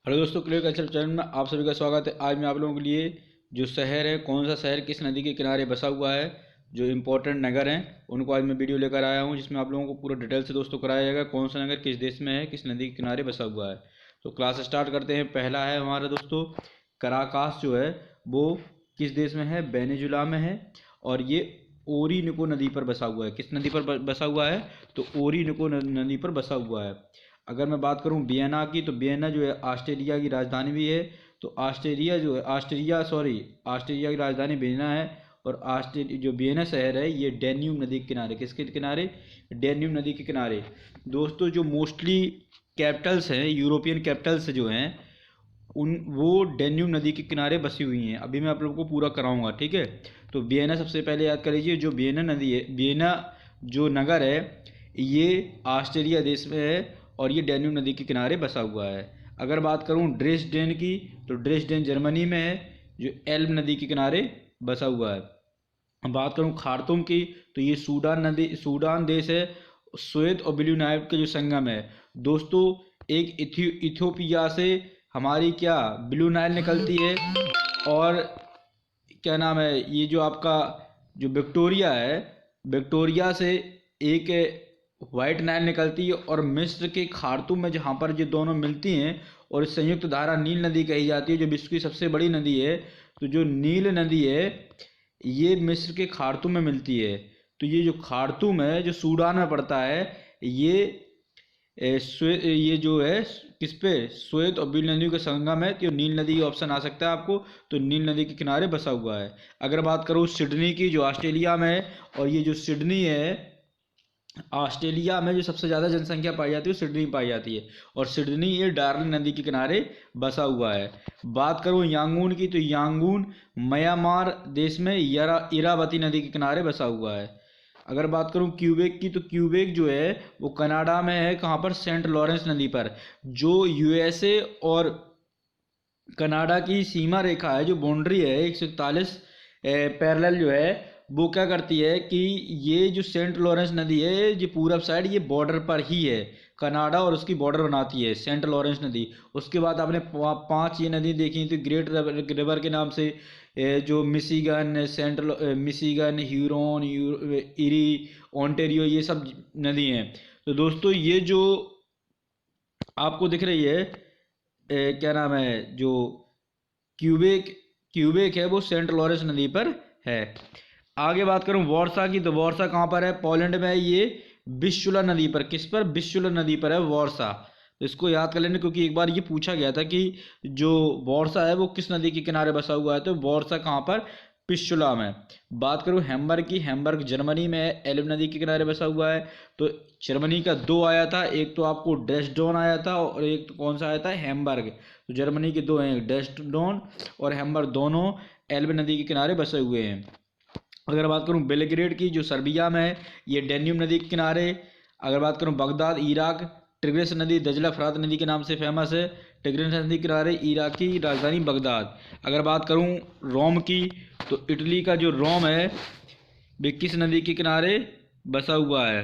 Hello दोस्तों, clear culture channel में आप सभी का स्वागत है। आज मैं आप लोगों के लिए जो शहर है, कौन सा शहर किस नदी के किनारे बसा हुआ है, जो इम्पोर्टेंट नगर हैं उनको आज मैं वीडियो लेकर आया हूं, जिसमें आप लोगों को पूरा डिटेल से दोस्तों कराया जाएगा कौन सा नगर किस देश में है, किस नदी के किनारे बसा हुआ है। तो क्लास स्टार्ट करते हैं। पहला है हमारा दोस्तों कराकास, जो है वो किस देश में है, वेनेजुला में है, और ये ओरिनिको नदी पर बसा हुआ है। किस नदी पर बसा हुआ है? तो ओरिनिको नदी पर बसा हुआ है। अगर मैं बात करूं वियना की, तो वियना जो है ऑस्ट्रेलिया की राजधानी भी है। तो ऑस्ट्रेलिया की राजधानी वियना है। और ऑस्ट्रेलिया जो वियना शहर है ये डैन्यूब नदी के किनारे, किसके किनारे? डैन्यूब नदी के किनारे। दोस्तों जो मोस्टली कैपिटल्स हैं, यूरोपियन कैपिटल्स जो हैं, वो डैन्यूब नदी के किनारे बसी हुई हैं। अभी मैं आप लोगों को पूरा कराऊंगा, ठीक है। तो वियना सबसे पहले याद कर लीजिए। जो वियना नदी है, वियना जो नगर है, ये ऑस्ट्रेलिया देश में है और ये डैन्यूब नदी के किनारे बसा हुआ है। अगर बात करूं ड्रेसडेन की, तो ड्रेसडेन जर्मनी में है, जो एल्ब नदी के किनारे बसा हुआ है। अब बात करूं खार्तूम की, तो ये सूडान देश है। स्वेत और ब्लू नाइल का जो संगम है दोस्तों, एक इथियोपिया से हमारी क्या ब्लू नाइल निकलती है, और क्या नाम है, ये जो आपका जो विक्टोरिया है, विक्टोरिया से एक वाइट नाइल निकलती है, और मिस्र के खार्तूम में जहाँ पर ये दोनों मिलती हैं, और इस संयुक्त धारा नील नदी कही जाती है, जो विश्व की सबसे बड़ी नदी है। तो जो नील नदी है ये मिस्र के खार्तूम में मिलती है। तो ये जो खार्तूम है जो सूडान में पड़ता है, ये जो है किस पे, स्वेत और बील नदियों का संगम है। तो नील नदी ऑप्शन आ सकता है आपको। तो नील नदी के किनारे बसा हुआ है। अगर बात करूँ सिडनी की, जो ऑस्ट्रेलिया में है, और ये जो सिडनी है, ऑस्ट्रेलिया में जो सबसे ज़्यादा जनसंख्या पाई जाती है वो सिडनी में पाई जाती है, और सिडनी ये डार्लिंग नदी के किनारे बसा हुआ है। बात करूँ यांगून की, तो यांगून म्यांमार देश में इरावती नदी के किनारे बसा हुआ है। अगर बात करूँ क्यूबेक की, तो क्यूबेक जो है वो कनाडा में है। कहाँ पर? सेंट लॉरेंस नदी पर। जो यूएसए और कनाडा की सीमा रेखा है, जो बाउंड्री है 141 पैरेलल जो है, वो क्या करती है कि ये जो सेंट लॉरेंस नदी है, ये पूरब साइड ये बॉर्डर पर ही है। कनाडा और उसकी बॉर्डर बनाती है सेंट लॉरेंस नदी। उसके बाद आपने पांच ये नदी देखी थी ग्रेट रिवर के नाम से, जो मिशिगन, ह्यूरोन, इरी, ओंटेरियो, ये सब नदी हैं। तो दोस्तों ये जो आपको दिख रही है, क्या नाम है, जो क्यूबेक क्यूबेक है, वो सेंट लॉरेंस नदी पर है। आगे बात करूं वॉर्सा की, तो वॉर्सा कहाँ पर है? पोलैंड में है। ये विस्चुला नदी पर। किस पर? विस्चुला नदी पर है वॉर्सा। तो इसको याद कर लेना, क्योंकि एक बार ये पूछा गया था कि जो वॉर्सा है वो किस नदी के किनारे बसा हुआ है। तो वॉर्सा कहाँ पर? विस्चुला में। बात करूं हैम्बर्ग की, हैम्बर्ग जर्मनी में है, एल्ब नदी के किनारे बसा हुआ है। तो जर्मनी का दो आया था, एक तो आपको ड्रेसडोन आया था, और एक तो कौन सा आया था? हैम्बर्ग। तो जर्मनी के दो हैं, ड्रेसडोन और हैम्बर्ग, दोनों एल्ब नदी के किनारे बसे हुए हैं। अगर बात करूं बेलग्रेड की, जो सर्बिया में है, ये डैन्यूब नदी के किनारे। अगर बात करूं बगदाद इराक, टिग्रिस नदी दजला फरात नदी के नाम से फेमस है। टिग्रिस नदी के किनारे इराक की राजधानी बगदाद। अगर बात करूं रोम की, तो इटली का जो रोम है वे किस नदी के किनारे बसा हुआ है?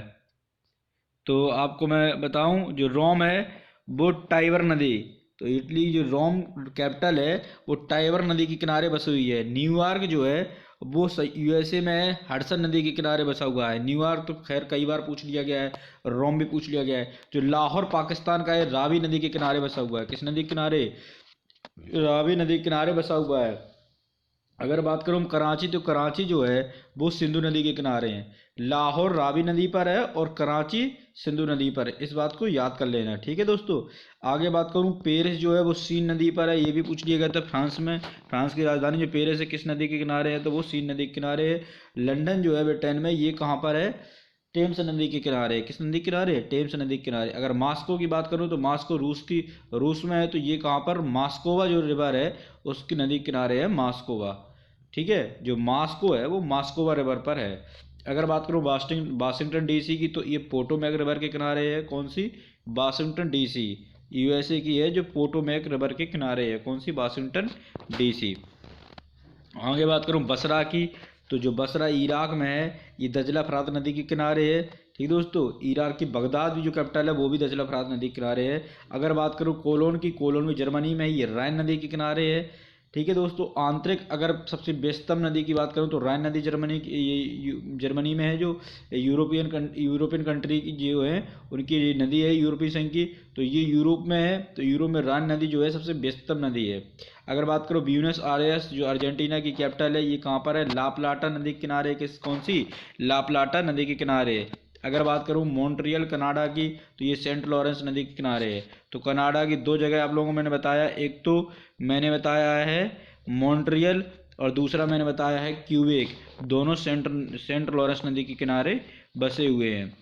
तो आपको मैं बताऊं, जो रोम है वो टाइबर नदी, तो इटली जो रोम कैपिटल है वो टाइबर नदी के किनारे बसी हुई है। न्यूयॉर्क जो है वो यूएसए में है, हडसन नदी के किनारे बसा हुआ है। न्यूयॉर्क तो खैर कई बार पूछ लिया गया है, रोम भी पूछ लिया गया है। जो लाहौर पाकिस्तान का है, रावी नदी के किनारे बसा हुआ है। किस नदी के किनारे? रावी नदी के किनारे बसा हुआ है। अगर बात करूँ कराची, तो कराची जो है वो सिंधु नदी के किनारे हैं। लाहौर रावी नदी पर है और कराची सिंधु नदी पर है। इस बात को याद कर लेना, ठीक है दोस्तों। आगे बात करूँ पेरिस जो है वो सीन नदी पर है। ये भी पूछ लिया गया था फ्रांस में। फ्रांस की राजधानी जो पेरिस है किस नदी के किनारे है? तो वो सीन नदी के किनारे है। लंदन जो है ब्रिटेन में, ये कहाँ पर है? टेम्स नदी के किनारे। किस नदी के किनारे? टेम्स नदी के किनारे। अगर मास्को की बात करूँ, तो मास्को रूस में है। तो ये कहाँ पर? मास्कोवा जो रिवर है उसकी नदी के किनारे है मास्कोवा, ठीक है। जो मास्को है वो मास्कोवा रिवर पर है। अगर बात करूँ वाशिंगटन डीसी की, तो ये पोटोमैक रिवर के किनारे है। कौन सी? वाशिंगटन डीसी यूएसए की है, जो पोटोमैक रिवर के किनारे है। कौन सी? Washington DC. आगे बात करूँ बसरा की, तो जो बसरा इराक में है, ये दजला फरात नदी के किनारे है, ठीक दोस्तों, इराक की बगदाद भी जो कैपिटल है वो भी दजला फरात नदी के किनारे है। अगर बात करूँ कोलोन की, कोलोन भी जर्मनी में है, ये राइन नदी के किनारे है। ठीक है दोस्तों, आंतरिक अगर सबसे व्यस्तम नदी की बात करूँ तो राइन नदी जर्मनी ये जर्मनी में है, जो यूरोपियन कंट्री की जो है उनकी ये नदी है यूरोपीय संघ की, तो ये यूरोप में है। तो यूरोप में राइन नदी जो है सबसे व्यस्तम नदी है। अगर बात करो ब्यूनस आयर्स जो अर्जेंटीना की कैपिटल है, ये कहाँ पर है? ला प्लाटा नदी के किनारे, कौन सी? ला प्लाटा नदी के किनारे। अगर बात करूँ मॉन्ट्रियल कनाडा की, तो ये सेंट लॉरेंस नदी के किनारे है। तो कनाडा की दो जगह आप लोगों को मैंने बताया, एक तो मैंने बताया है मॉन्ट्रियल और दूसरा मैंने बताया है क्यूबेक, दोनों सेंट लॉरेंस नदी के किनारे बसे हुए हैं।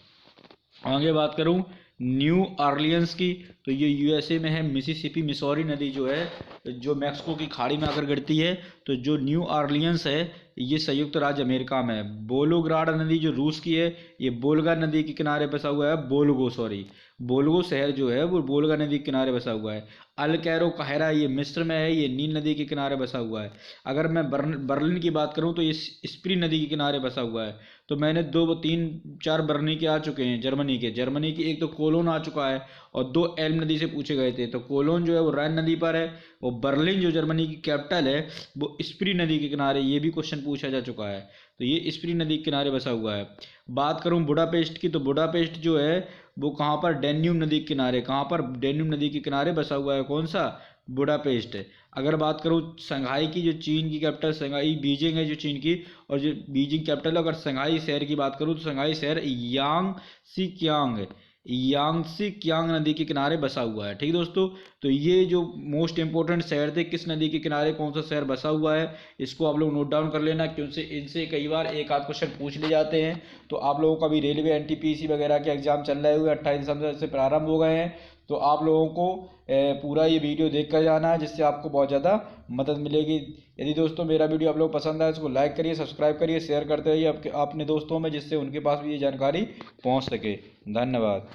आगे बात करूं न्यू ऑरलियंस की, तो ये यूएसए में है। मिसिसिपी मिसौरी नदी जो है जो मैक्सिको की खाड़ी में आकर गिरती है, तो जो न्यू ऑरलियंस है ये संयुक्त राज्य अमेरिका में है। बोलोग्राड नदी जो रूस की है, ये बोल्गा नदी के किनारे बसा हुआ है। बोल्गो शहर जो है वो बोल्गा नदी के किनारे बसा हुआ है। अल कैरो काहिरा ये मिस्र में है, ये नील नदी के किनारे बसा हुआ है। अगर मैं बर्लिन की बात करूं तो ये स्प्री नदी के किनारे बसा हुआ है। तो मैंने 2 3 4 बर्नी के आ चुके हैं जर्मनी की एक तो कोलोन आ चुका है और 2 एल्म नदी से पूछे गए थे। तो कोलोन जो है वो राइन नदी पर है, और बर्लिन जो जर्मनी की कैपिटल है वो स्प्री नदी के किनारे, ये भी क्वेश्चन पूछा जा चुका है। तो ये स्प्री नदी के किनारे बसा हुआ है। बात करूं बुडापेस्ट की, तो बुडापेस्ट जो है वो कहाँ पर? डेन्यूब नदी के किनारे। कहाँ पर? डेन्यूब नदी के किनारे बसा हुआ है। कौन सा? बुडापेस्ट। अगर बात करूँ शंघाई की, जो चीन की कैपिटल शंघाई, बीजिंग है जो चीन की, और जो बीजिंग कैपिटल है। अगर शंघाई शहर की बात करूँ तो शंघाई शहर यांगसी कियांग नदी के किनारे बसा हुआ है। ठीक दोस्तों, तो ये जो मोस्ट इंपोर्टेंट शहर थे, किस नदी के किनारे कौन सा शहर बसा हुआ है, इसको आप लोग नोट डाउन कर लेना, क्योंकि इनसे कई बार एक आध क्वेश्चन पूछ ले जाते हैं। तो आप लोगों का भी रेलवे एनटीपीसी वगैरह के एग्जाम चल रहे हुए 28 दिसंबर से प्रारंभ हो गए हैं। तो आप लोगों को पूरा ये वीडियो देख कर जाना है, जिससे आपको बहुत ज़्यादा मदद मिलेगी। यदि दोस्तों मेरा वीडियो आप लोग पसंद आए, इसको लाइक करिए, सब्सक्राइब करिए, शेयर करते रहिए अपने दोस्तों में, जिससे उनके पास भी ये जानकारी पहुंच सके। धन्यवाद।